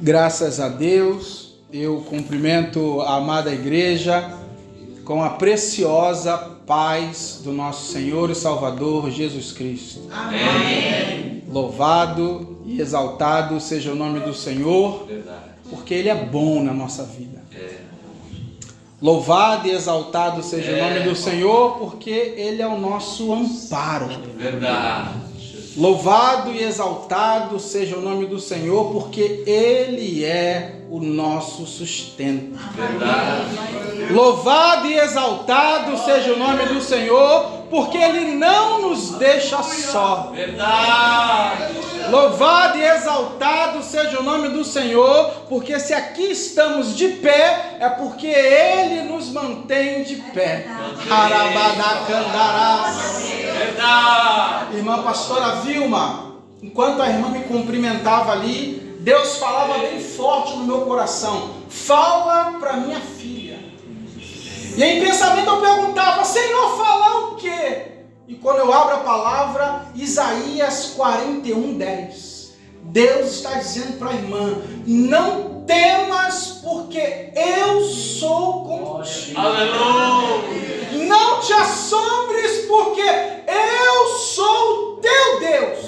Graças a Deus, eu cumprimento a amada igreja com a preciosa paz do nosso Senhor e Salvador Jesus Cristo. Amém. Louvado e exaltado seja o nome do Senhor, porque Ele é bom na nossa vida. Louvado e exaltado seja o nome do Senhor, porque Ele é o nosso amparo. Verdade. Louvado e exaltado seja o nome do Senhor, porque Ele é o nosso sustento. Verdade. Louvado e exaltado seja o nome do Senhor, porque Ele não nos deixa só. Verdade. Louvado e exaltado seja o nome do Senhor, porque se aqui estamos de pé, é porque Ele nos mantém de pé. Harabadacandarás. Verdade. Irmã pastora Vilma, enquanto a irmã me cumprimentava ali, Deus falava bem forte no meu coração: fala para minha filha. E em pensamento eu perguntava: Senhor, falar o quê? E quando eu abro a palavra, Isaías 41:10, Deus está dizendo para a irmã: não temas, porque eu sou contigo. Aleluia. Não te assombres, porque eu sou o teu Deus.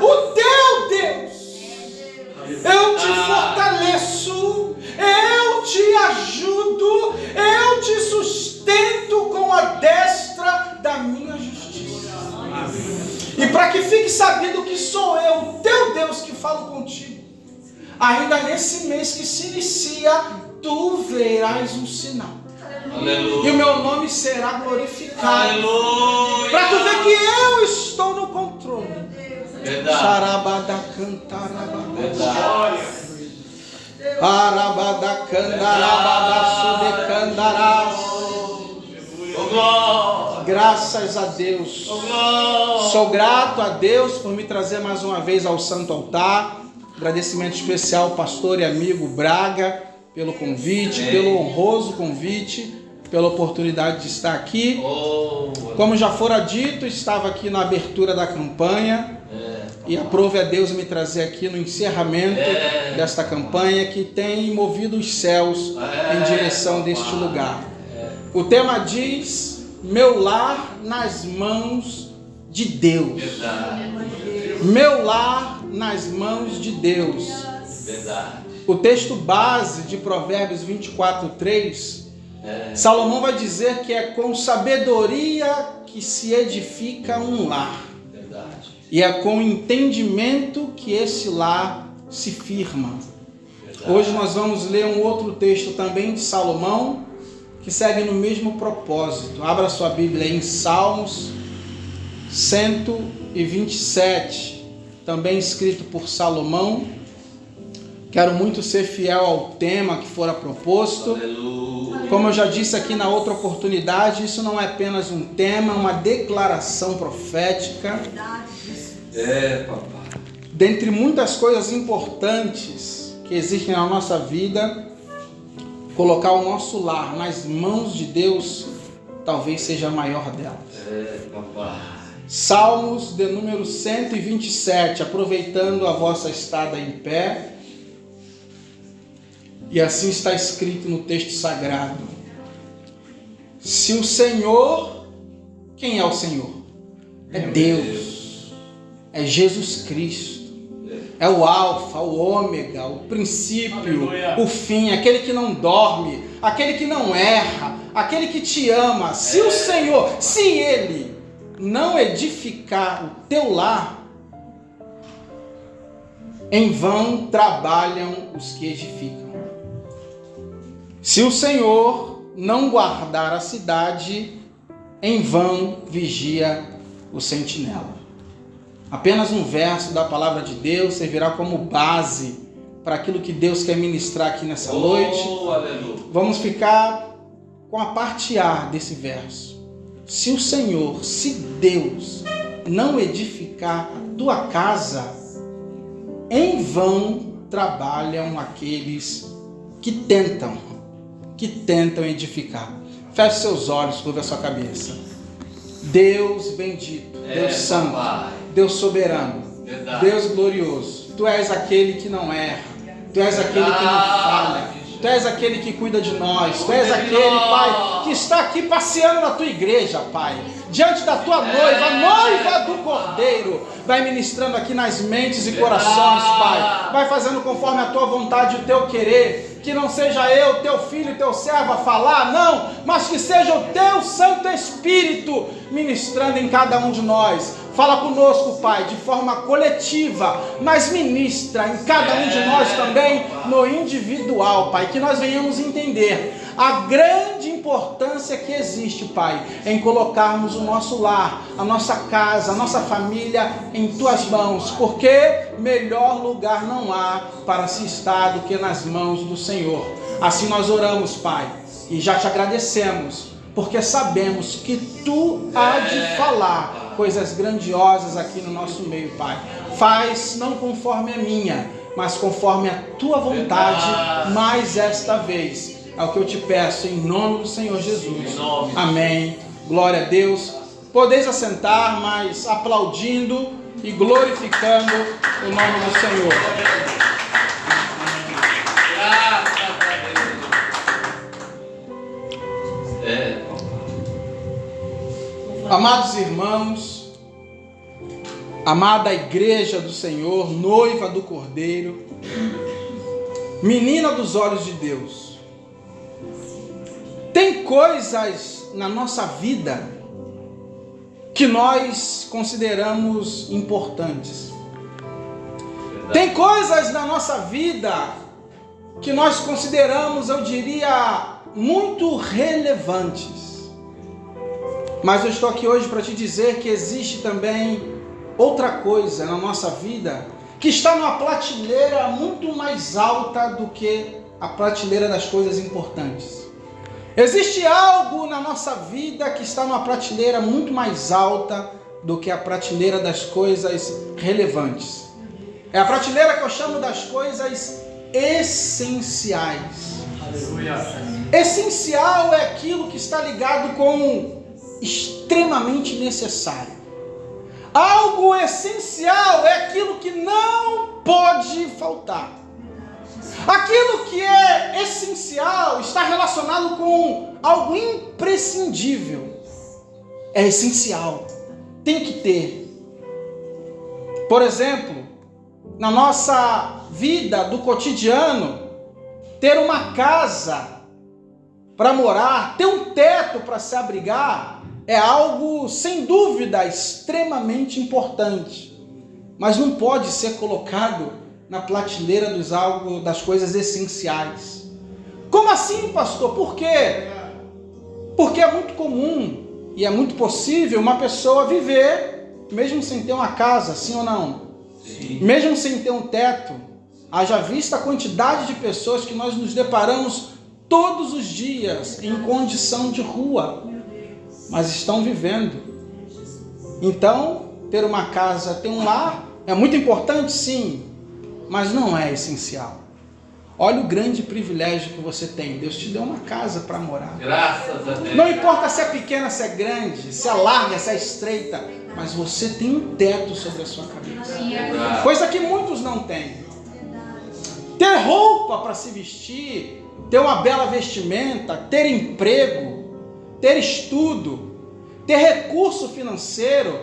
O teu Deus. Eu te fortaleço, eu te ajudo, eu te sustento com a destra da minha justiça. E para que fique sabido que sou eu, o teu Deus, que falo contigo, ainda nesse mês que se inicia, tu verás um sinal. Aleluia. E o meu nome será glorificado. Aleluia. Para tu ver que eu estou no controle. Verdade. Xarabadacantarabada. Arabadacandarabada. Graças a Deus. Sou grato a Deus por me trazer mais uma vez ao santo altar. Agradecimento especial ao pastor e amigo Braga pelo convite, pelo honroso convite, pela oportunidade de estar aqui. Como já fora dito, estava aqui na abertura da campanha e aprove a Deus me trazer aqui no encerramento desta campanha que tem movido os céus em direção deste lugar. O tema diz: meu lar nas mãos de Deus. Meu lar nas mãos de Deus. Verdade. O texto base de Provérbios 24:3, Salomão vai dizer que é com sabedoria que se edifica um lar. Verdade. E é com entendimento que esse lar se firma. Verdade. Hoje nós vamos ler um outro texto também de Salomão, que segue no mesmo propósito. Abra sua Bíblia em Salmos 127, também escrito por Salomão. Quero muito ser fiel ao tema que fora proposto. Aleluia. Como eu já disse aqui na outra oportunidade, isso não é apenas um tema, é uma declaração profética. Papai. Dentre muitas coisas importantes que existem na nossa vida, colocar o nosso lar nas mãos de Deus talvez seja a maior delas. Papai. Salmos de número 127, aproveitando a vossa estada em pé. E assim está escrito no texto sagrado: se o Senhor, quem é o Senhor? É Deus, é Jesus Cristo, é o Alfa, o Ômega, o princípio, o fim, aquele que não dorme, aquele que não erra, aquele que te ama. Se o Senhor, se Ele não edificar o teu lar, em vão trabalham os que edificam. Se o Senhor não guardar a cidade, em vão vigia o sentinela. Apenas um verso da palavra de Deus servirá como base para aquilo que Deus quer ministrar aqui nessa noite. Aleluia. Vamos ficar com a parte A desse verso. Se o Senhor, se Deus não edificar a tua casa, em vão trabalham aqueles que tentam edificar. Feche seus olhos, curva a sua cabeça. Deus bendito, Deus santo, papai. Deus soberano, Verdade. Deus glorioso, Tu és aquele que não erra, Tu és aquele que não falha. Tu és aquele que cuida de nós. Tu és aquele, Pai, que está aqui passeando na tua igreja, Pai. Diante da tua noiva, a noiva do Cordeiro. Vai ministrando aqui nas mentes e corações, Pai. Vai fazendo conforme a tua vontade e o teu querer. Que não seja eu, teu filho e teu servo a falar, não. Mas que seja o teu Santo Espírito ministrando em cada um de nós. Fala conosco, Pai, de forma coletiva, mas ministra em cada um de nós também no individual, Pai, que nós venhamos entender a grande importância que existe, Pai, em colocarmos o nosso lar, a nossa casa, a nossa família em Tuas mãos, porque melhor lugar não há para se estar do que nas mãos do Senhor. Assim nós oramos, Pai, e já te agradecemos, porque sabemos que Tu há de falar coisas grandiosas aqui no nosso meio, Pai. Faz não conforme a minha, mas conforme a Tua vontade, mais esta vez. É o que eu te peço, em nome do Senhor Jesus. Amém. Glória a Deus. Podeis assentar, mas aplaudindo e glorificando o nome do Senhor. Amados irmãos, amada igreja do Senhor, noiva do Cordeiro, menina dos olhos de Deus, tem coisas na nossa vida que nós consideramos importantes. Tem coisas na nossa vida que nós consideramos, eu diria, muito relevantes. Mas eu estou aqui hoje para te dizer que existe também outra coisa na nossa vida que está numa prateleira muito mais alta do que a prateleira das coisas importantes. Existe algo na nossa vida que está numa prateleira muito mais alta do que a prateleira das coisas relevantes. É a prateleira que eu chamo das coisas essenciais. Aleluia. Essencial é aquilo que está ligado com extremamente necessário. Algo essencial é aquilo que não pode faltar. Aquilo que é essencial está relacionado com algo imprescindível. É essencial. Tem que ter. Por exemplo, na nossa vida do cotidiano, ter uma casa para morar, ter um teto para se abrigar, é algo, sem dúvida, extremamente importante. Mas não pode ser colocado na prateleira das coisas essenciais. Como assim, pastor? Por quê? Porque é muito comum e é muito possível uma pessoa viver, mesmo sem ter uma casa, sim ou não? Sim. Mesmo sem ter um teto. Haja vista a quantidade de pessoas que nós nos deparamos todos os dias em condição de rua, mas estão vivendo. Então, ter uma casa, ter um lar, é muito importante, sim, mas não é essencial. Olha o grande privilégio que você tem. Deus te deu uma casa para morar. Graças a Deus. Não importa se é pequena, se é grande, se é larga, se é estreita, mas você tem um teto sobre a sua cabeça. Coisa que muitos não têm. Ter roupa para se vestir, ter uma bela vestimenta, ter emprego, ter estudo, ter recurso financeiro,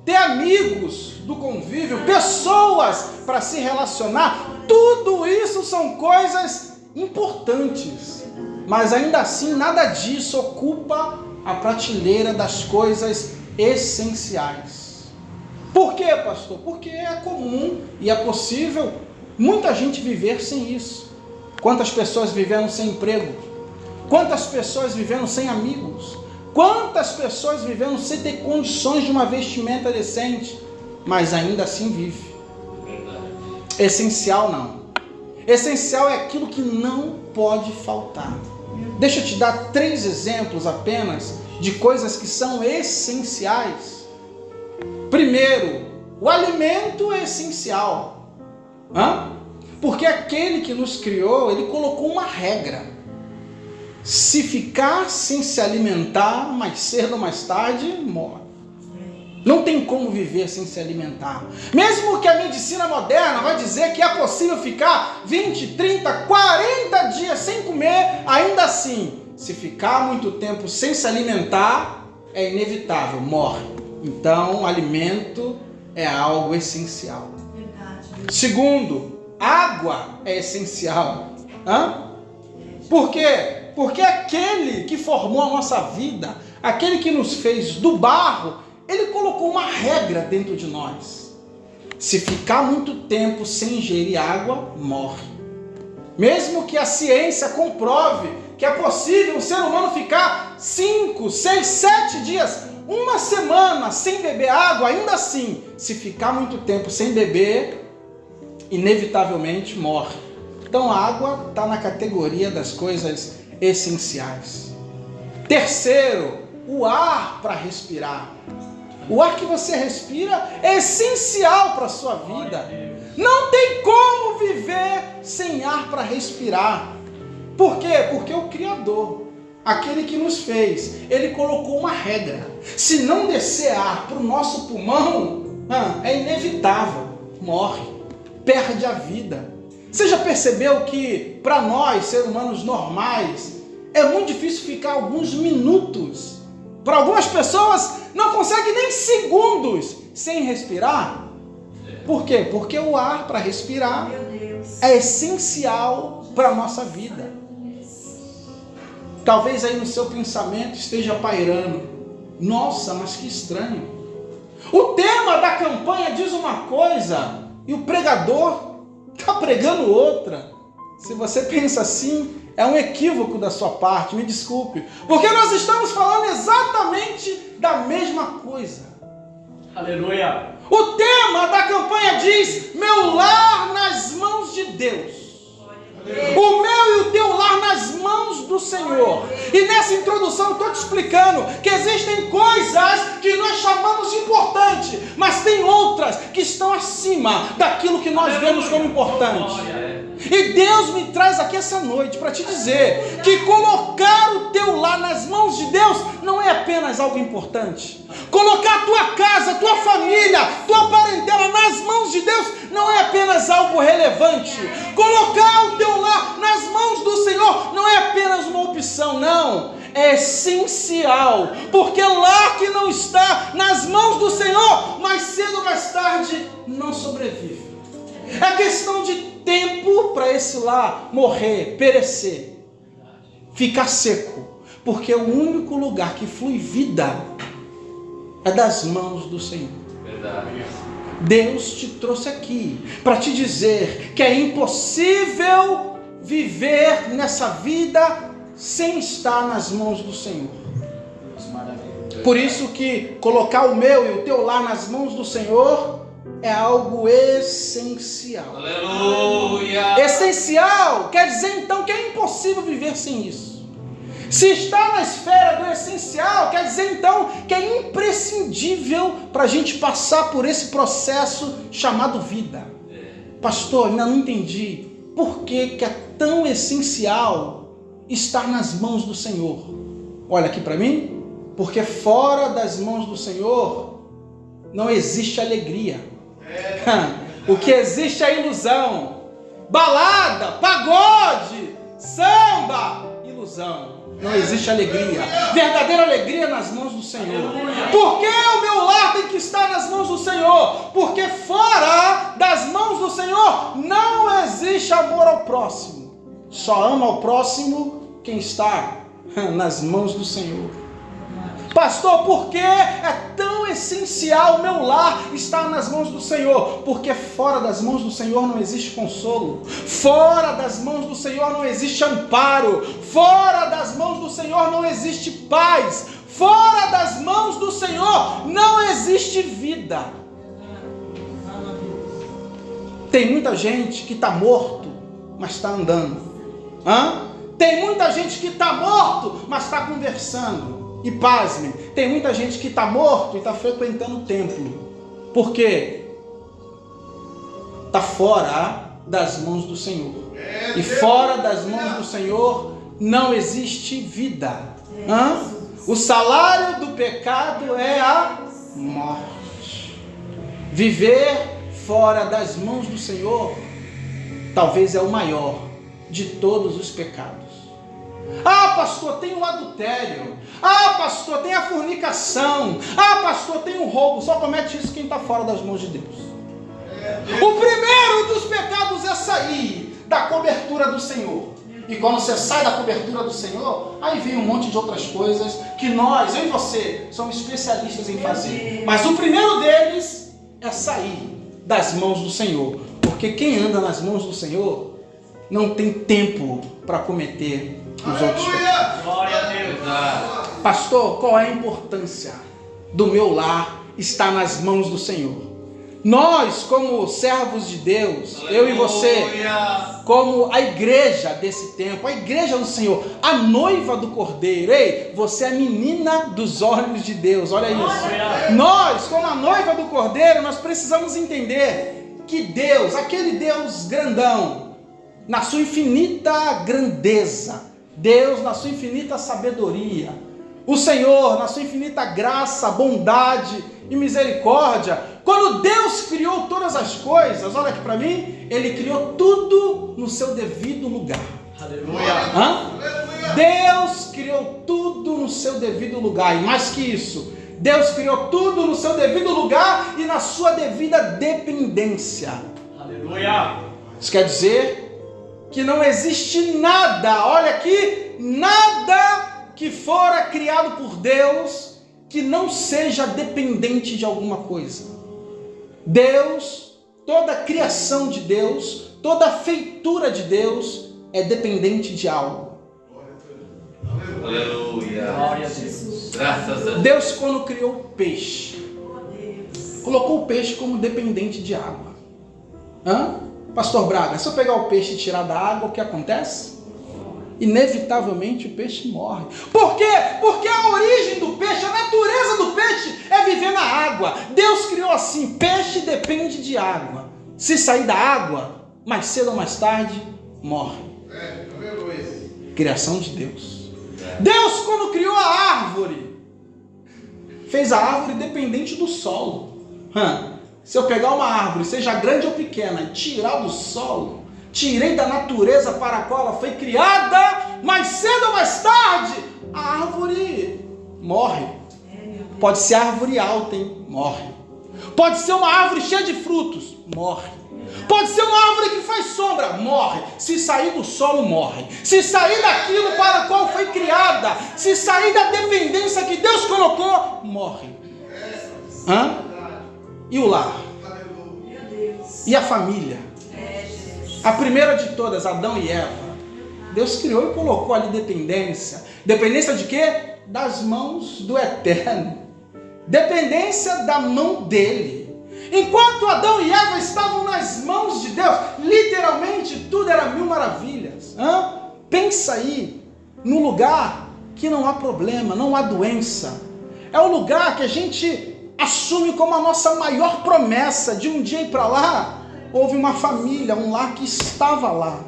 ter amigos do convívio, pessoas para se relacionar, tudo isso são coisas importantes, mas ainda assim nada disso ocupa a prateleira das coisas essenciais. Por quê, pastor? Porque é comum e é possível muita gente viver sem isso. Quantas pessoas vivendo sem emprego? Quantas pessoas vivendo sem amigos? Quantas pessoas vivendo sem ter condições de uma vestimenta decente, mas ainda assim vive? Essencial não. Essencial é aquilo que não pode faltar. Deixa eu te dar 3 exemplos apenas de coisas que são essenciais. Primeiro, o alimento é essencial. Porque aquele que nos criou, ele colocou uma regra. Se ficar sem se alimentar, mais cedo ou mais tarde, morre. Não tem como viver sem se alimentar. Mesmo que a medicina moderna vai dizer que é possível ficar 20, 30, 40 dias sem comer, ainda assim, se ficar muito tempo sem se alimentar, é inevitável, morre. Então, o alimento é algo essencial. Segundo, água é essencial. Por quê? Porque aquele que formou a nossa vida, aquele que nos fez do barro, ele colocou uma regra dentro de nós. Se ficar muito tempo sem ingerir água, morre. Mesmo que a ciência comprove que é possível um ser humano ficar 5, 6, 7 dias, uma semana sem beber água, ainda assim, se ficar muito tempo sem beber, inevitavelmente morre. Então a água está na categoria das coisas essenciais. Terceiro, o ar para respirar. O ar que você respira é essencial para a sua vida. Não tem como viver sem ar para respirar. Por quê? Porque o Criador, aquele que nos fez, ele colocou uma regra. Se não descer ar para o nosso pulmão, é inevitável, morre, perde a vida. Você já percebeu que para nós, seres humanos normais, é muito difícil ficar alguns minutos? Para algumas pessoas não conseguem nem segundos sem respirar. Por quê? Porque o ar para respirar é essencial para a nossa vida. Talvez aí no seu pensamento esteja pairando: nossa, mas que estranho. O tema da campanha diz uma coisa e o pregador está pregando outra. Se você pensa assim, é um equívoco da sua parte, me desculpe. Porque nós estamos falando exatamente da mesma coisa. Aleluia. O tema da campanha diz: meu lar nas mãos de Deus. O meu e o teu lar nas mãos do Senhor. E nessa introdução eu estou te explicando que existem coisas que nós chamamos de importante, mas tem outras que estão acima daquilo que nós vemos como importante. E Deus me traz aqui essa noite para te dizer que colocar o teu lar nas mãos de Deus não é apenas algo importante. Colocar a tua casa, a tua família, tua parentela nas mãos de Deus não é apenas algo relevante. Colocar o teu lar nas mãos do Senhor não é apenas uma opção, não. É essencial, porque lar que não está nas mãos do Senhor, mais cedo ou mais tarde, não sobrevive. É questão de tempo para esse lar morrer, perecer, ficar seco, porque o único lugar que flui vida é das mãos do Senhor. Verdade. Deus te trouxe aqui para te dizer que é impossível viver nessa vida sem estar nas mãos do Senhor. Por isso que colocar o meu e o teu lar nas mãos do Senhor é algo essencial. Aleluia. Essencial quer dizer então que é impossível viver sem isso. Se está na esfera do essencial, quer dizer então que é imprescindível para a gente passar por esse processo chamado vida. Pastor, ainda não entendi por que é tão essencial estar nas mãos do Senhor. Olha aqui para mim, porque fora das mãos do Senhor não existe alegria. O que existe é ilusão. Balada, pagode, samba, ilusão. Não existe alegria. Verdadeira alegria nas mãos do Senhor. Por que o meu lar tem que estar nas mãos do Senhor? Porque fora das mãos do Senhor não existe amor ao próximo. Só ama ao próximo quem está nas mãos do Senhor. Pastor, por que é tão essencial o meu lar estar nas mãos do Senhor? Porque fora das mãos do Senhor não existe consolo. Fora das mãos do Senhor não existe amparo. Fora das mãos do Senhor não existe paz. Fora das mãos do Senhor não existe vida. Tem muita gente que está morto, mas está andando. Tem muita gente que está morto, mas está conversando. E pasmem, tem muita gente que está morto e está frequentando o templo. Por quê? Está fora das mãos do Senhor. E fora das mãos do Senhor não existe vida. O salário do pecado é a morte. Viver fora das mãos do Senhor talvez é o maior de todos os pecados. Ah, pastor, tem o adultério. Ah, pastor, tem a fornicação. Ah, pastor, tem o roubo. Só comete isso quem está fora das mãos de Deus. O primeiro dos pecados é sair da cobertura do Senhor. E quando você sai da cobertura do Senhor, aí vem um monte de outras coisas que nós, eu e você, somos especialistas em fazer. Mas o primeiro deles é sair das mãos do Senhor. Porque quem anda nas mãos do Senhor não tem tempo para cometer os outros pecados. Glória a Deus. Pastor, qual é a importância do meu lar estar nas mãos do Senhor? Nós, como servos de Deus, eu e você, como a igreja desse tempo, a igreja do Senhor, a noiva do Cordeiro, ei, você é a menina dos olhos de Deus, olha isso. Nós, como a noiva do Cordeiro, nós precisamos entender que Deus, aquele Deus grandão, na sua infinita grandeza, Deus na sua infinita sabedoria, o Senhor na sua infinita graça, bondade e misericórdia, quando Deus criou todas as coisas, olha aqui para mim, Ele criou tudo no seu devido lugar. Aleluia. Deus criou tudo no seu devido lugar, e mais que isso, Deus criou tudo no seu devido lugar e na sua devida dependência. Aleluia. Isso quer dizer que não existe nada, olha aqui, nada que fora criado por Deus que não seja dependente de alguma coisa. Deus, toda a criação de Deus, toda a feitura de Deus é dependente de algo. Aleluia. Glória a Deus. Graças a Deus. Deus, quando criou o peixe, colocou o peixe como dependente de água. Pastor Braga, se eu pegar o peixe e tirar da água, o que acontece? Inevitavelmente o peixe morre. Por quê? Porque a origem do peixe, a natureza do peixe é viver na água. Deus criou assim, peixe depende de água. Se sair da água, mais cedo ou mais tarde, morre. Criação de Deus. Deus, quando criou a árvore, fez a árvore dependente do solo. Se eu pegar uma árvore, seja grande ou pequena, e tirar do solo, tirei da natureza para a qual ela foi criada, mais cedo ou mais tarde, a árvore morre. Pode ser árvore alta, hein? Morre. Pode ser uma árvore cheia de frutos, morre. Pode ser uma árvore que faz sombra, morre. Se sair do solo, morre. Se sair daquilo para o qual foi criada, se sair da dependência que Deus colocou, morre. E o lar? E a família? A primeira de todas, Adão e Eva. Deus criou e colocou ali dependência. Dependência de quê? Das mãos do Eterno. Dependência da mão dele. Enquanto Adão e Eva estavam nas mãos de Deus, literalmente tudo era mil maravilhas. Pensa aí, no lugar que não há problema, não há doença. É o lugar que a gente assume como a nossa maior promessa de um dia ir para lá. Houve uma família, um lar que estava lá,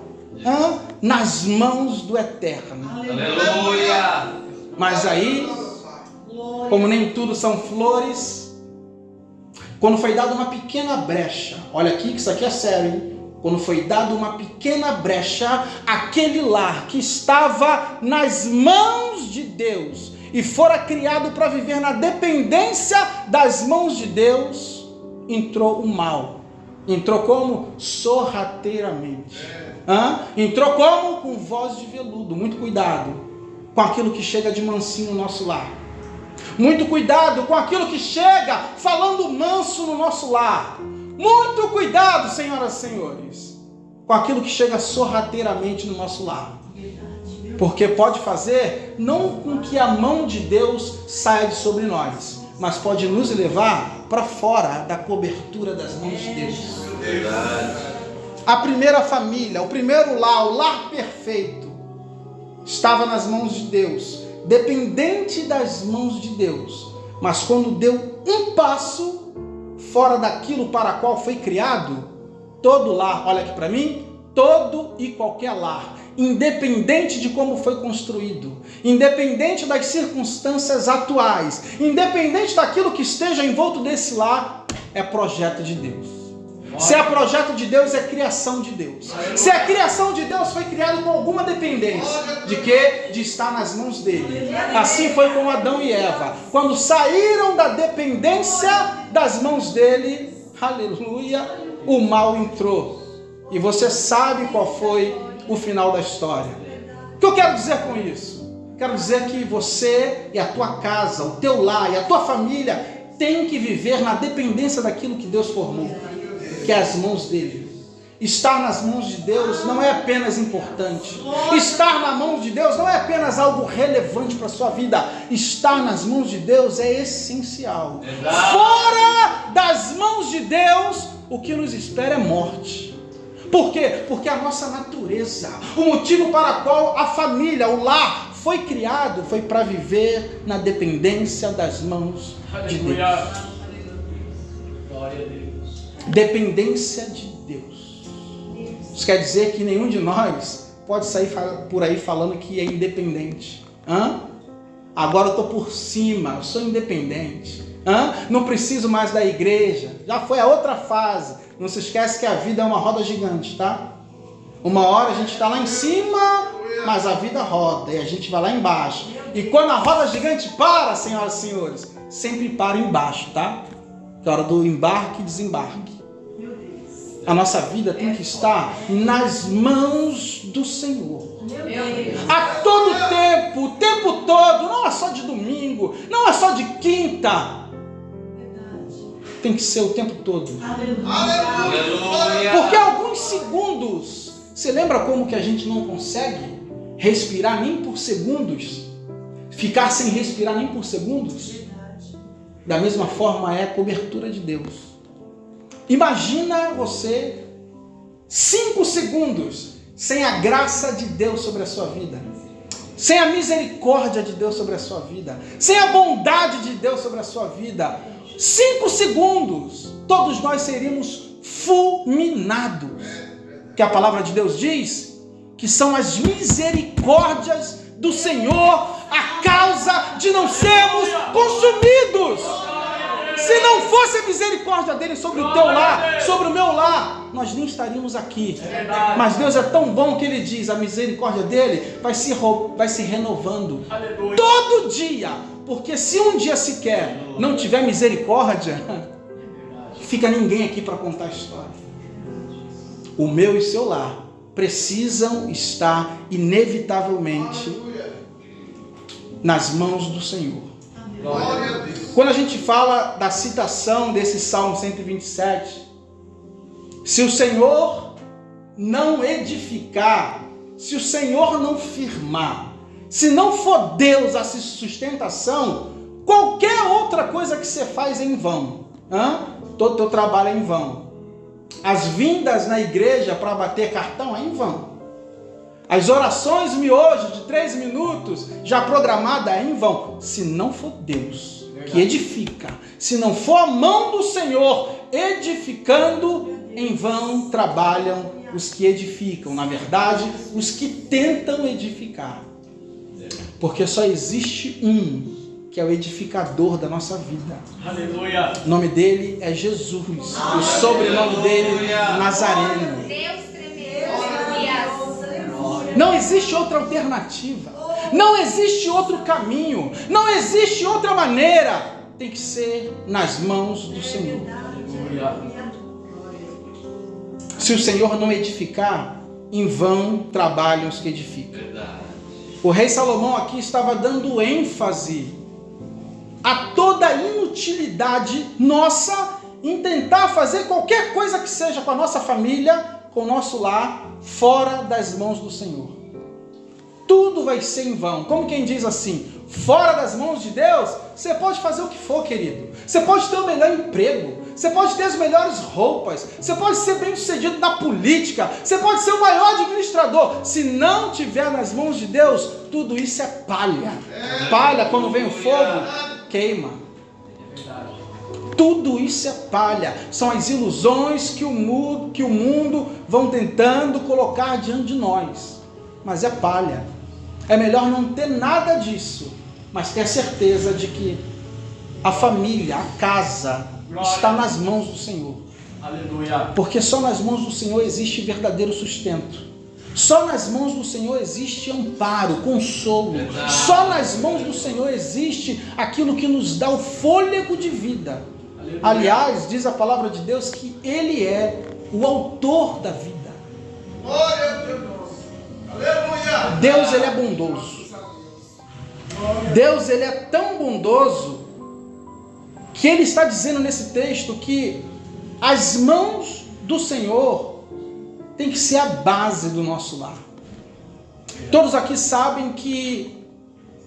nas mãos do Eterno. Aleluia. Mas aí, como nem tudo são flores, quando foi dada uma pequena brecha, olha aqui que isso aqui é sério, hein? Quando foi dada uma pequena brecha, aquele lar que estava nas mãos de Deus e fora criado para viver na dependência das mãos de Deus, entrou o mal. Entrou como? Sorrateiramente. Entrou como? Com voz de veludo. Muito cuidado com aquilo que chega de mansinho no nosso lar. Muito cuidado com aquilo que chega falando manso no nosso lar. Muito cuidado, senhoras e senhores, com aquilo que chega sorrateiramente no nosso lar. Porque pode fazer não com que a mão de Deus saia de sobre nós, mas pode nos levar para fora da cobertura das mãos de Deus. A primeira família, o primeiro lar, o lar perfeito, estava nas mãos de Deus, dependente das mãos de Deus. Mas quando deu um passo fora daquilo para o qual foi criado, todo lar, olha aqui para mim, todo e qualquer lar, independente de como foi construído, independente das circunstâncias atuais, independente daquilo que esteja envolto desse lar, é projeto de Deus. Se é projeto de Deus, é criação de Deus. Se é criação de Deus, foi criado com alguma dependência. De quê? De estar nas mãos dele. Assim foi com Adão e Eva. Quando saíram da dependência das mãos dele, aleluia, o mal entrou. E você sabe qual foi o final da história. O que eu quero dizer com isso? Quero dizer que você e a tua casa, o teu lar e a tua família tem que viver na dependência daquilo que Deus formou, que é as mãos dele. Estar nas mãos de Deus não é apenas importante. Estar nas mãos de Deus não é apenas algo relevante para a sua vida. Estar nas mãos de Deus é essencial. Fora das mãos de Deus, o que nos espera é morte. Por quê? Porque a nossa natureza, o motivo para o qual a família, o lar, foi criado, foi para viver na dependência das mãos de Deus. Glória a Deus. Dependência de Deus. Isso quer dizer que nenhum de nós pode sair por aí falando que é independente. Agora eu estou por cima, eu sou independente. Não preciso mais da igreja. Já foi a outra fase. Não se esquece que a vida é uma roda gigante, tá? Uma hora a gente está lá em cima, mas a vida roda e a gente vai lá embaixo. E quando a roda gigante para, senhoras e senhores, sempre para embaixo, tá? É hora do embarque e desembarque. A nossa vida tem que estar nas mãos do Senhor. A todo tempo, o tempo todo, não é só de domingo, não é só de quinta. Tem que ser o tempo todo. Porque alguns segundos, você lembra como que a gente não consegue respirar nem por segundos? Ficar sem respirar nem por segundos? Da mesma forma é a cobertura de Deus. Imagina você 5 segundos sem a graça de Deus sobre a sua vida, sem a misericórdia de Deus sobre a sua vida, sem a bondade de Deus sobre a sua vida. 5 segundos, todos nós seríamos fulminados. Que a palavra de Deus diz que são as misericórdias do Senhor a causa de não sermos consumidos. Se não fosse a misericórdia dele sobre o teu lar, sobre o meu lar, nós nem estaríamos aqui. Mas Deus é tão bom que ele diz, a misericórdia dele vai se renovando todo dia. Porque se um dia sequer não tiver misericórdia, fica ninguém aqui para contar a história. O meu e seu lar precisam estar inevitavelmente nas mãos do Senhor. Quando a gente fala da citação desse Salmo 127, se o Senhor não edificar, se o Senhor não firmar, se não for Deus a sustentação, qualquer outra coisa que você faz é em vão. Todo teu trabalho é em vão. As vindas na igreja para bater cartão é em vão. As orações miojo de 3 minutos já programada é em vão. Se não for Deus que edifica, se não for a mão do Senhor edificando, em vão trabalham os que edificam. Na verdade, os que tentam edificar. Porque só existe um que é o edificador da nossa vida. Aleluia. O nome dele é Jesus. O sobrenome dele é Nazareno. Não existe outra alternativa. Não existe outro caminho. Não existe outra maneira. Tem que ser nas mãos do Senhor. Se o Senhor não edificar, em vão trabalham os que edificam. O rei Salomão aqui estava dando ênfase a toda a inutilidade nossa em tentar fazer qualquer coisa que seja com a nossa família, com o nosso lar, fora das mãos do Senhor. Tudo vai ser em vão. Como quem diz assim, fora das mãos de Deus, você pode fazer o que for, querido. Você pode ter o melhor emprego, você pode ter as melhores roupas, você pode ser bem sucedido na política, você pode ser o maior administrador. Se não tiver nas mãos de Deus, tudo isso é palha. Palha, quando vem o fogo, queima. Tudo isso é palha. São as ilusões que o mundo vão tentando colocar diante de nós. Mas é palha. É melhor não ter nada disso, mas ter a certeza de que a família, a casa, está nas mãos do Senhor. Aleluia. Porque só nas mãos do Senhor existe verdadeiro sustento. Só nas mãos do Senhor existe amparo, consolo. Verdade. Só nas mãos do Senhor existe aquilo que nos dá o fôlego de vida. Aleluia. Aliás, diz a palavra de Deus que Ele é o autor da vida. Glória a Deus. Aleluia. Deus, Ele é bondoso. Deus, Ele é tão bondoso que Ele está dizendo nesse texto que as mãos do Senhor tem que ser a base do nosso lar. Todos aqui sabem que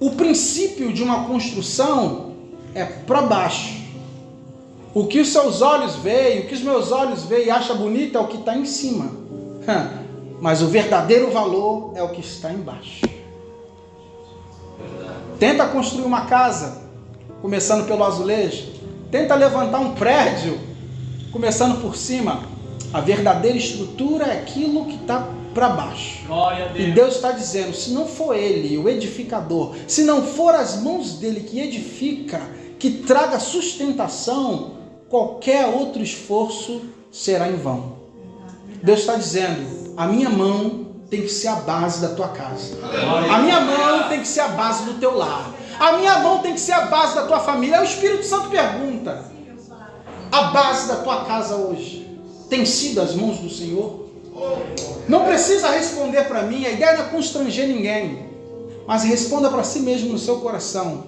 o princípio de uma construção é para baixo. O que os seus olhos veem, o que os meus olhos veem e acham bonito é o que está em cima. Mas o verdadeiro valor é o que está embaixo. Tenta construir uma casa, começando pelo azulejo. Tenta levantar um prédio, começando por cima. A verdadeira estrutura é aquilo que está para baixo. Glória a Deus. E Deus está dizendo, se não for Ele, o edificador, se não for as mãos dele que edifica, que traga sustentação, qualquer outro esforço será em vão. Deus está dizendo, a minha mão tem que ser a base da tua casa. A minha mão tem que ser a base do teu lar. A minha mão tem que ser a base da tua família. Aí o Espírito Santo pergunta, a base da tua casa hoje tem sido as mãos do Senhor? Não precisa responder para mim, a ideia não é constranger ninguém, mas responda para si mesmo no seu coração.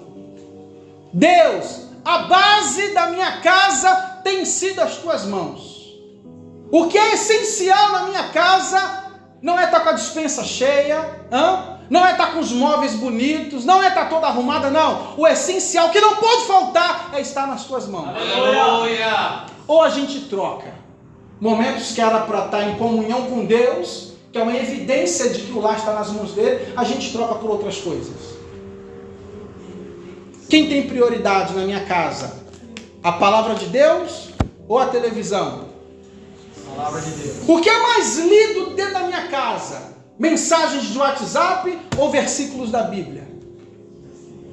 Deus, a base da minha casa tem sido as tuas mãos. O que é essencial na minha casa não é estar com a despensa cheia, não é estar com os móveis bonitos, não é estar toda arrumada, não. O essencial que não pode faltar é estar nas tuas mãos. Aleluia. Ou a gente troca momentos que era para estar em comunhão com Deus, que é uma evidência de que o lar está nas mãos dele, a gente troca por outras coisas. Quem tem prioridade na minha casa? A palavra de Deus ou a televisão? Palavra de Deus. O que é mais lido dentro da minha casa? Mensagens de WhatsApp ou versículos da Bíblia?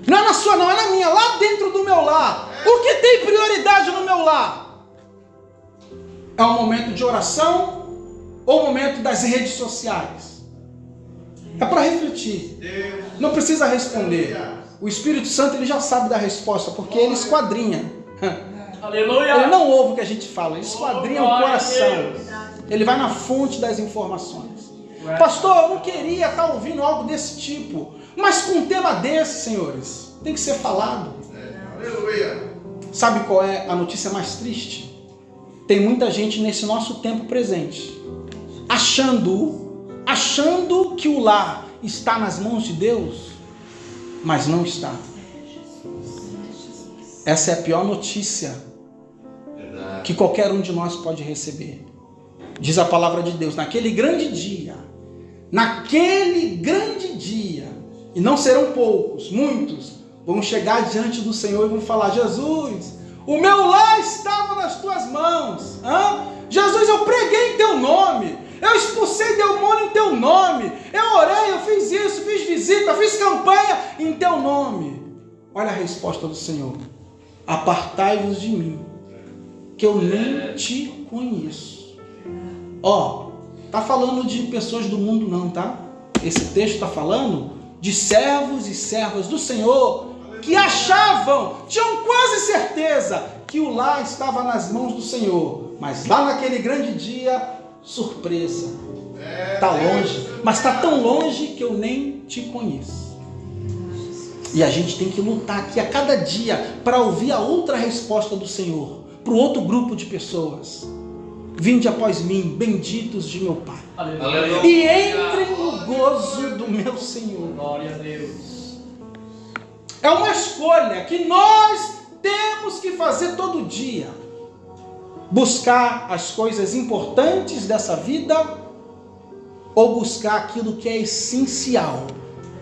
Não é na sua, não, é na minha, lá dentro do meu lar. O que tem prioridade no meu lar? É o momento de oração ou o momento das redes sociais? É para refletir. Não precisa responder. O Espírito Santo ele já sabe da resposta, porque ele esquadrinha. Aleluia. Ele não ouve o que a gente fala, ele esquadrinha o Glória a coração. Deus. Ele vai na fonte das informações. Pastor, eu não queria estar ouvindo algo desse tipo, mas com um tema desse, senhores, tem que ser falado. Aleluia. Sabe qual é a notícia mais triste? Tem muita gente nesse nosso tempo presente, achando que o lar está nas mãos de Deus, mas não está. Essa é a pior notícia que qualquer um de nós pode receber. Diz a palavra de Deus, naquele grande dia, e não serão poucos, muitos, vão chegar diante do Senhor e vão falar, Jesus, o meu lar estava nas tuas mãos. Jesus, eu preguei em teu nome, eu expulsei demônio em teu nome, eu orei, eu fiz isso, fiz visita, fiz campanha em teu nome. Olha a resposta do Senhor, apartai-vos de mim, que eu nem te conheço. Tá falando de pessoas do mundo não, tá? Esse texto está falando de servos e servas do Senhor que tinham quase certeza que o lar estava nas mãos do Senhor, mas lá naquele grande dia, surpresa, está longe, mas está tão longe que eu nem te conheço. E a gente tem que lutar aqui a cada dia para ouvir a outra resposta do Senhor, para o outro grupo de pessoas. Vinde após mim, benditos de meu Pai, Aleluia. e entrem no gozo do meu Senhor. Glória a Deus. É uma escolha que nós temos que fazer todo dia. Buscar as coisas importantes dessa vida ou buscar aquilo que é essencial.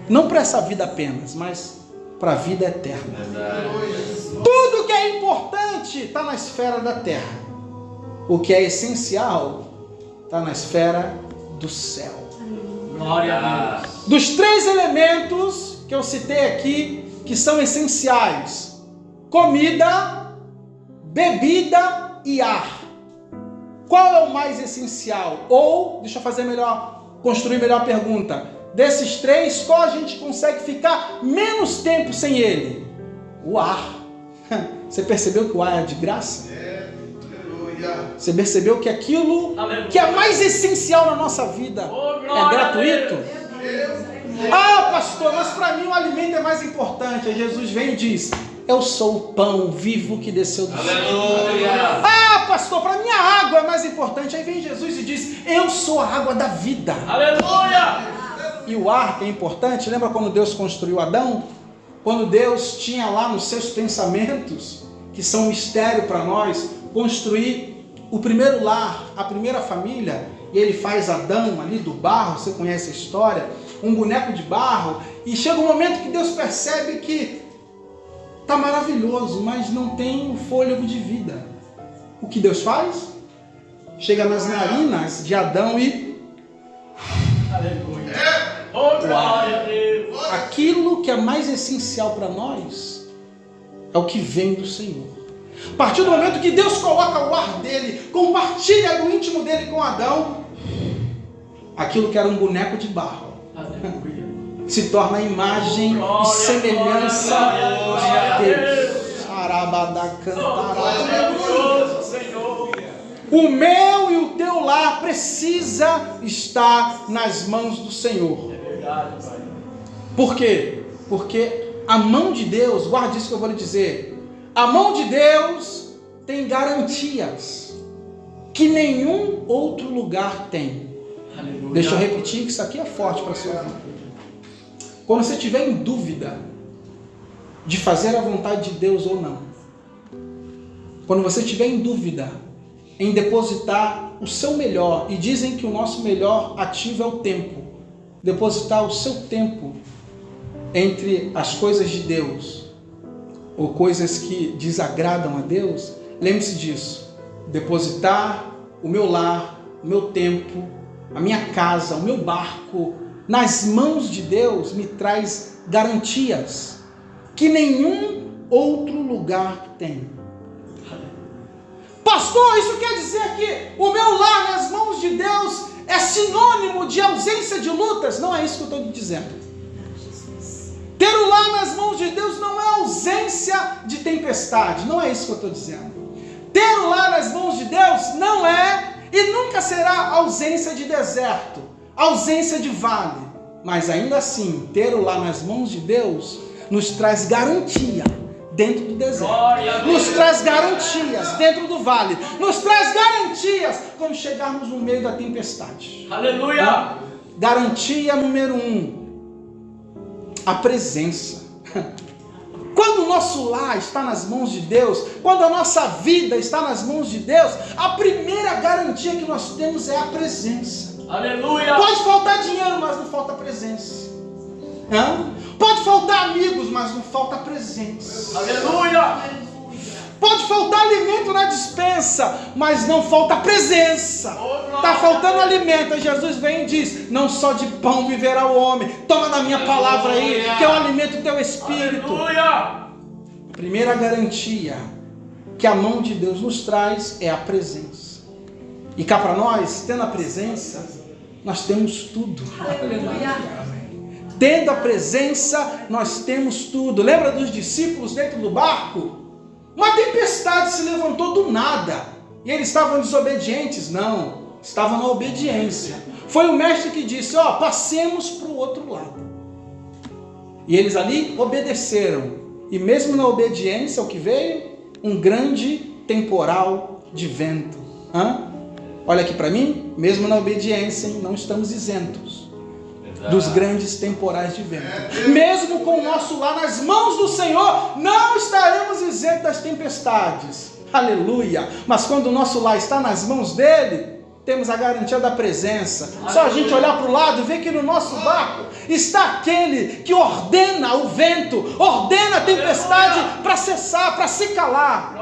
Não para essa vida apenas, mas para a vida eterna. Tudo que é importante está na esfera da terra. O que é essencial está na esfera do céu. Glória a Deus. Dos 3 elementos que eu citei aqui, que são essenciais: comida, bebida e ar. Qual é o mais essencial? Ou, deixa eu fazer melhor, construir melhor a pergunta. Desses três, qual a gente consegue ficar menos tempo sem ele? O ar. Você percebeu que o ar é de graça? Aleluia. Você percebeu que aquilo que é mais essencial na nossa vida é gratuito? Ah, pastor, mas para mim o alimento é mais importante. Aí Jesus vem e diz: eu sou o pão vivo que desceu do céu. Aleluia. Ah, pastor, para mim a água é mais importante. Aí vem Jesus e diz: eu sou a água da vida. Aleluia. E o ar que é importante, lembra quando Deus construiu Adão? Quando Deus tinha lá nos seus pensamentos, que são um mistério para nós, construir o primeiro lar, a primeira família, e ele faz Adão ali do barro, você conhece a história, um boneco de barro, e chega um momento que Deus percebe que está maravilhoso, mas não tem o fôlego de vida. O que Deus faz? Chega nas narinas de Adão e... Aleluia. Oh, glória a Deus. Aquilo que é mais essencial para nós é o que vem do Senhor. A partir do momento que Deus coloca o ar dele, compartilha do íntimo dele com Adão, aquilo que era um boneco de barro se torna a imagem e semelhança de Deus. O meu e o teu lar precisa estar nas mãos do Senhor. Por quê? Porque a mão de Deus, guarde isso que eu vou lhe dizer, a mão de Deus tem garantias que nenhum outro lugar tem. Aleluia. Deixa eu repetir que isso aqui é forte para a sua vida. Quando você estiver em dúvida de fazer a vontade de Deus ou não, quando você estiver em dúvida em depositar o seu melhor, e dizem que o nosso melhor ativo é o tempo, depositar o seu tempo entre as coisas de Deus ou coisas que desagradam a Deus, lembre-se disso: depositar o meu lar, o meu tempo, a minha casa, o meu barco nas mãos de Deus me traz garantias que nenhum outro lugar tem. Pastor, isso quer dizer que o meu lar nas mãos de Deus é sinônimo de ausência de lutas? Não é isso que eu estou dizendo. Ter o lar nas mãos de Deus não é ausência de tempestade. Não é isso que eu estou dizendo. Ter o lar nas mãos de Deus não é e nunca será ausência de deserto, ausência de vale. Mas ainda assim, ter o lar nas mãos de Deus nos traz garantia dentro do deserto, nos traz garantias dentro do vale, nos traz garantias quando chegarmos no meio da tempestade. Aleluia! Garantia número 1, a presença. Quando o nosso lar está nas mãos de Deus, quando a nossa vida está nas mãos de Deus, a primeira garantia que nós temos é a presença. Aleluia! Pode faltar dinheiro, mas não falta presença. Pode faltar amigos, mas não falta presença. Aleluia! Pode faltar alimento na despensa, mas não falta presença. Está faltando alimento, aí Jesus vem e diz: não só de pão viverá o homem. Toma da minha palavra aí, que é o alimento do teu espírito. Aleluia! A primeira garantia que a mão de Deus nos traz é a presença. E cá para nós, tendo a presença, nós temos tudo. Aleluia! Tendo a presença, nós temos tudo. Lembra dos discípulos dentro do barco? Uma tempestade se levantou do nada. E eles estavam desobedientes? Não, estavam na obediência. Foi o mestre que disse: passemos para o outro lado. E eles ali obedeceram. E mesmo na obediência, o que veio? Um grande temporal de vento. Olha aqui para mim, mesmo na obediência, não estamos isentos dos grandes temporais de vento. Mesmo com o nosso lar nas mãos do Senhor, não estaremos isentos das tempestades. Aleluia! Mas quando o nosso lar está nas mãos dele, temos a garantia da presença. Só a gente olhar para o lado e ver que no nosso barco está aquele que ordena o vento, ordena a tempestade para cessar, para se calar.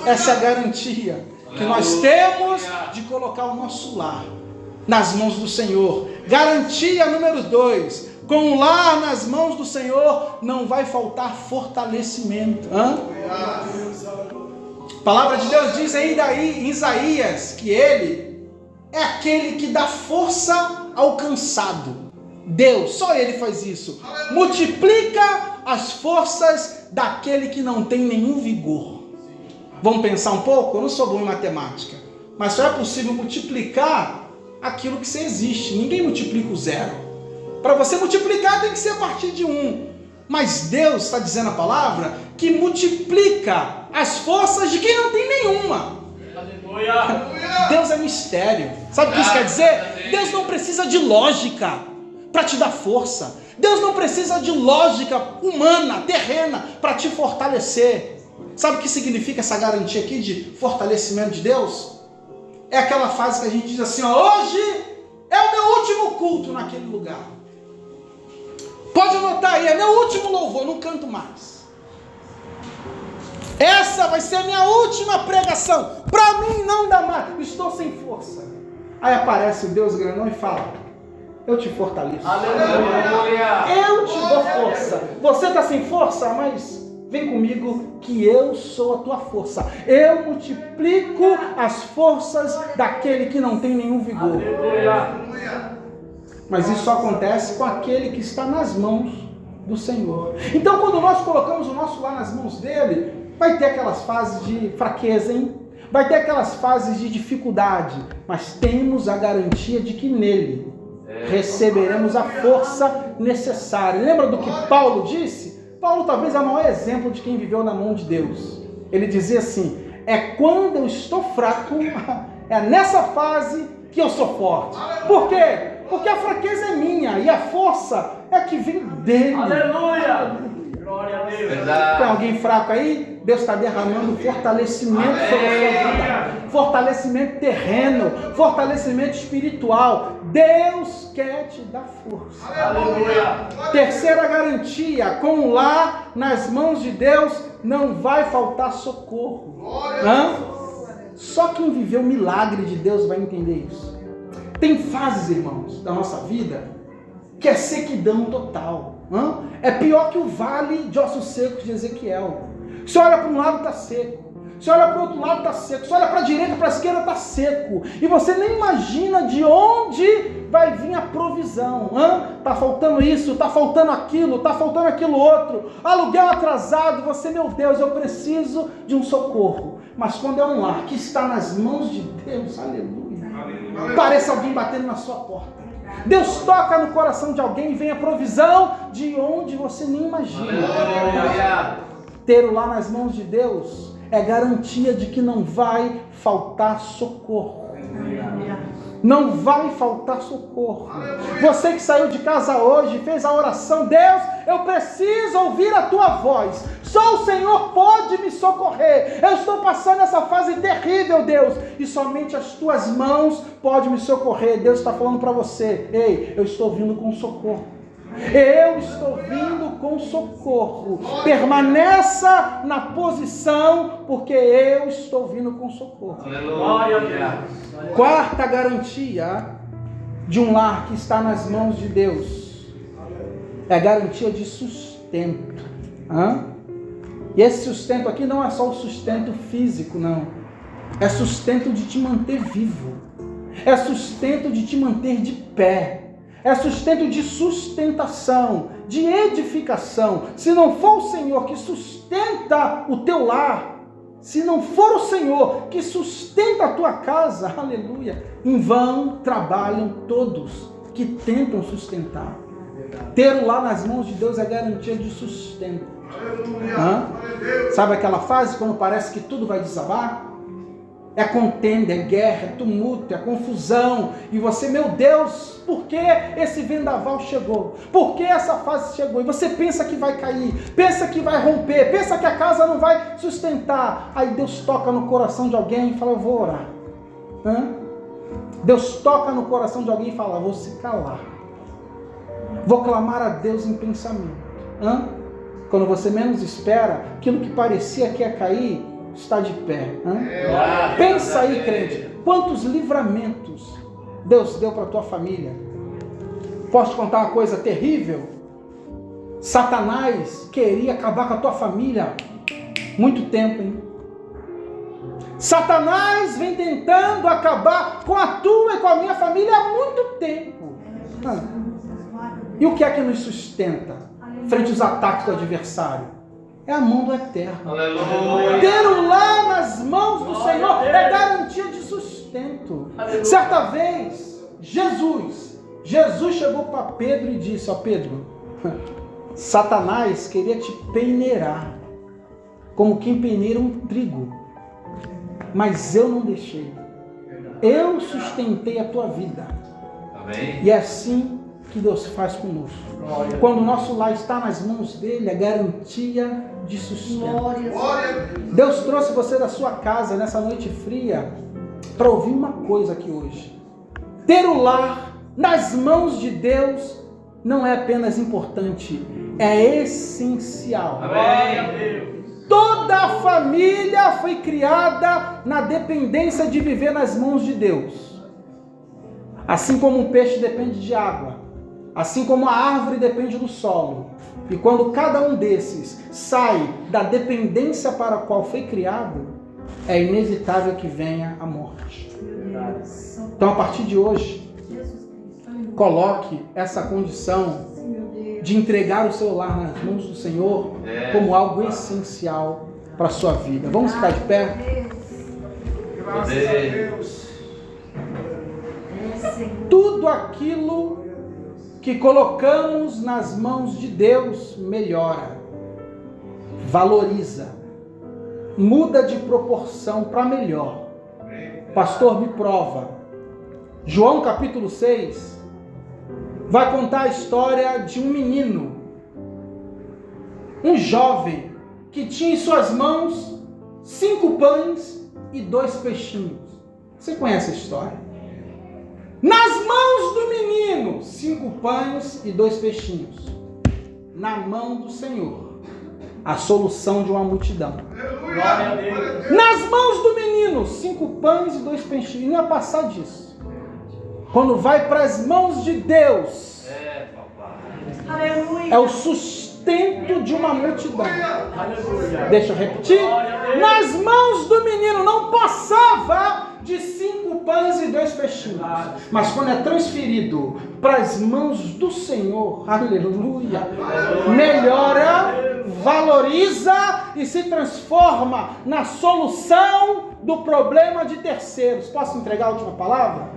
Essa é a garantia que nós temos de colocar o nosso lar nas mãos do Senhor. Garantia número 2: com o lar nas mãos do Senhor não vai faltar fortalecimento. palavra de Deus diz ainda aí em Isaías que ele é aquele que dá força ao cansado. Deus, só ele faz isso. Multiplica as forças daquele que não tem nenhum vigor. Vamos pensar um pouco? Eu não sou bom em matemática, mas só é possível multiplicar aquilo que você existe. Ninguém multiplica o zero. Para você multiplicar tem que ser a partir de 1. Mas Deus está dizendo a palavra que multiplica as forças de quem não tem nenhuma. Aleluia. Deus é mistério. Sabe o que isso quer dizer? Deus não precisa de lógica para te dar força. Deus não precisa de lógica humana, terrena, para te fortalecer. Sabe o que significa essa garantia aqui de fortalecimento de Deus? É aquela fase que a gente diz assim, ó, hoje é o meu último culto naquele lugar. Pode anotar aí, é meu último louvor, não canto mais. Essa vai ser a minha última pregação. Para mim não dá mais, estou sem força. Aí aparece o Deus grandão e fala, eu te fortaleço. Aleluia. Eu te dou força. Você está sem força, mas vem comigo que eu sou a tua força. Eu multiplico as forças daquele que não tem nenhum vigor. Aleluia. Mas isso só acontece com aquele que está nas mãos do Senhor. Então, quando nós colocamos o nosso lar nas mãos dele, vai ter aquelas fases de fraqueza, hein? Vai ter aquelas fases de dificuldade, mas temos a garantia de que nele receberemos a força necessária. Lembra do que Paulo disse? Paulo talvez é o maior exemplo de quem viveu na mão de Deus. Ele dizia assim, é quando eu estou fraco, é nessa fase que eu sou forte. Por quê? Porque a fraqueza é minha e a força é que vem dele. Aleluia. Glória a Deus. Tem alguém fraco aí? Deus está derramando fortalecimento sobre a sua vida. Fortalecimento terreno, fortalecimento espiritual. Deus quer te dar força. Aleluia. Terceira garantia, com o lar nas mãos de Deus, não vai faltar socorro. Hã? Só quem viveu o milagre de Deus vai entender isso. Tem fases, irmãos, da nossa vida que é sequidão total. É pior que o vale de ossos secos de Ezequiel. Você olha para um lado, está seco. Você olha para o outro lado, está seco. Você olha para a direita, para a esquerda, está seco. E você nem imagina de onde vai vir a provisão. Está faltando isso, está faltando aquilo outro. Aluguel atrasado. Você, meu Deus, eu preciso de um socorro. Mas quando é um lar que está nas mãos de Deus, aleluia. Parece alguém batendo na sua porta. Deus toca no coração de alguém e vem a provisão de onde você nem imagina. Ter o lar nas mãos de Deus é garantia de que não vai faltar socorro. Não vai faltar socorro. Você que saiu de casa hoje, fez a oração, Deus, eu preciso ouvir a tua voz. Só o Senhor pode me socorrer. Eu estou passando essa fase terrível, Deus, e somente as tuas mãos podem me socorrer. Deus está falando para você, ei, eu estou vindo com socorro. Eu estou vindo com socorro. Permaneça na posição, porque eu estou vindo com socorro. Glória a Deus. Quarta garantia de um lar que está nas mãos de Deus é a garantia de sustento. E esse sustento aqui não é só o sustento físico, não. É sustento de te manter vivo. É sustento de te manter de pé. É sustento de sustentação, de edificação. Se não for o Senhor que sustenta o teu lar, se não for o Senhor que sustenta a tua casa, aleluia, em vão trabalham todos que tentam sustentar. Ter o lar nas mãos de Deus é garantia de sustento. Sabe aquela fase quando parece que tudo vai desabar? É contenda, é guerra, é tumulto, é confusão. E você, meu Deus, por que esse vendaval chegou? Por que essa fase chegou? E você pensa que vai cair, pensa que vai romper, pensa que a casa não vai sustentar. Aí Deus toca no coração de alguém e fala, eu vou orar. Deus toca no coração de alguém e fala, vou se calar. Vou clamar a Deus em pensamento. Quando você menos espera, aquilo que parecia que ia cair, está de pé. Pensa aí, crente, quantos livramentos Deus deu para a tua família. Posso te contar uma coisa terrível? Satanás queria acabar com a tua família muito tempo, hein? Satanás vem tentando acabar com a tua e com a minha família há muito tempo. E o que é que nos sustenta frente aos ataques do adversário? É a mão do Eterno. Aleluia. Ter o lar nas mãos do Senhor é garantia de sustento. Certa vez, Jesus chegou para Pedro e disse: ó Pedro, Satanás queria te peneirar, como quem peneira um trigo, mas eu não deixei. Eu sustentei a tua vida. Amém. E é assim que Deus faz conosco. Quando o nosso lar está nas mãos dele, é garantia de sustento. Deus trouxe você da sua casa nessa noite fria para ouvir uma coisa aqui hoje. Ter o lar nas mãos de Deus não é apenas importante, é essencial. Amém. Toda a família foi criada na dependência de viver nas mãos de Deus. Assim como um peixe depende de água, assim como a árvore depende do solo. E quando cada um desses sai da dependência para a qual foi criado, é inevitável que venha a morte. Então, a partir de hoje, coloque essa condição de entregar o seu lar nas mãos do Senhor como algo essencial para a sua vida. Vamos ficar de pé? Graças a Deus. Tudo aquilo que colocamos nas mãos de Deus melhora, valoriza, muda de proporção para melhor. Pastor, me prova. João capítulo 6 vai contar a história de um menino, um jovem, que tinha em suas mãos 5 pães e 2 peixinhos. Você conhece a história? Nas mãos do menino, 5 pães e 2 peixinhos. Na mão do Senhor, a solução de uma multidão. Glória a Deus. Nas mãos do menino, 5 pães e 2 peixinhos. Não ia passar disso. Quando vai para as mãos de Deus, Papai. é o sustento de uma multidão. Aleluia. Deixa eu repetir. Nas mãos do menino não passava de 5 pães e 2 peixinhos. Mas quando é transferido para as mãos do Senhor, aleluia, melhora, valoriza e se transforma na solução do problema de terceiros. Posso entregar a última palavra?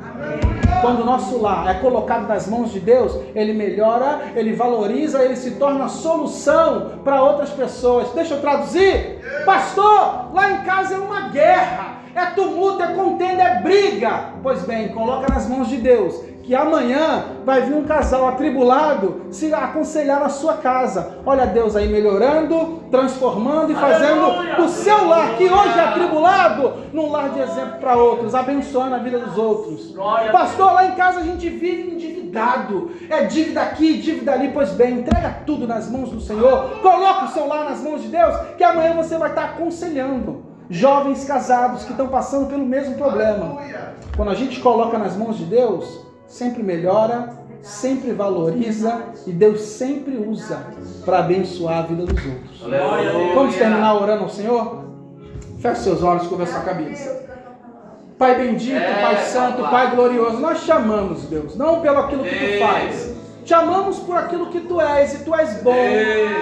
Quando o nosso lar é colocado nas mãos de Deus, ele melhora, ele valoriza, ele se torna solução para outras pessoas. Deixa eu traduzir. Pastor, lá em casa é uma guerra, é tumulto, é contenda, é briga. Pois bem, coloca nas mãos de Deus, que amanhã vai vir um casal atribulado se aconselhar na sua casa. Olha Deus aí melhorando, transformando e fazendo do seu lar, que hoje é atribulado, num lar de exemplo para outros, abençoando a vida dos outros. Pastor, lá em casa a gente vive endividado, é dívida aqui, dívida ali. Pois bem, entrega tudo nas mãos do Senhor, coloca o seu lar nas mãos de Deus, que amanhã você vai estar aconselhando jovens casados que estão passando pelo mesmo problema. Quando a gente coloca nas mãos de Deus, sempre melhora, sempre valoriza e Deus sempre usa para abençoar a vida dos outros. Aleluia. Vamos terminar orando ao Senhor? Feche seus olhos, curva sua cabeça. Pai bendito, Pai santo, Pai glorioso, nós te amamos, Deus, não pelo aquilo que tu faz, te amamos por aquilo que tu és, e tu és bom,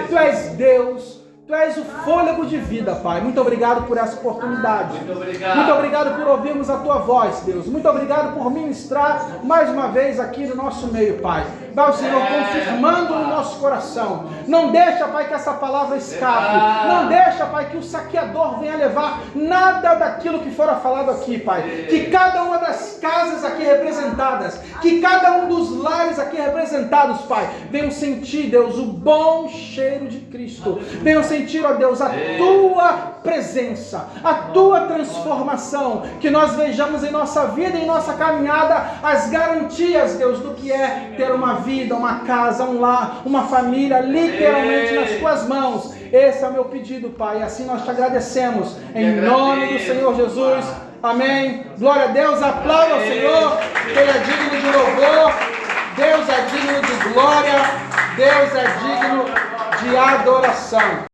tu és Deus. Tu és o fôlego de vida, Pai. Muito obrigado por essa oportunidade. Muito obrigado. Muito obrigado por ouvirmos a Tua voz, Deus. Muito obrigado por ministrar mais uma vez aqui no nosso meio, Pai. Vai o Senhor confirmando no nosso coração. Não deixa, Pai, que essa palavra escape. Não deixa, Pai, que o saqueador venha levar nada daquilo que fora falado aqui, Pai. Que cada uma das casas aqui representadas, que cada um dos lares aqui representados, Pai, venham sentir, Deus, o bom cheiro de Cristo. Venham sentir, ó Deus, a Tua presença, a Tua transformação. Que nós vejamos em nossa vida, em nossa caminhada, as garantias, Deus, do que é ter uma vida, uma casa, um lar, uma família, literalmente nas Tuas mãos. Esse é o meu pedido, Pai, e assim nós te agradecemos, em nome do Senhor Jesus, amém. Glória a Deus, aplauda ao Senhor, que Ele é digno de louvor, Deus é digno de glória, Deus é digno de adoração.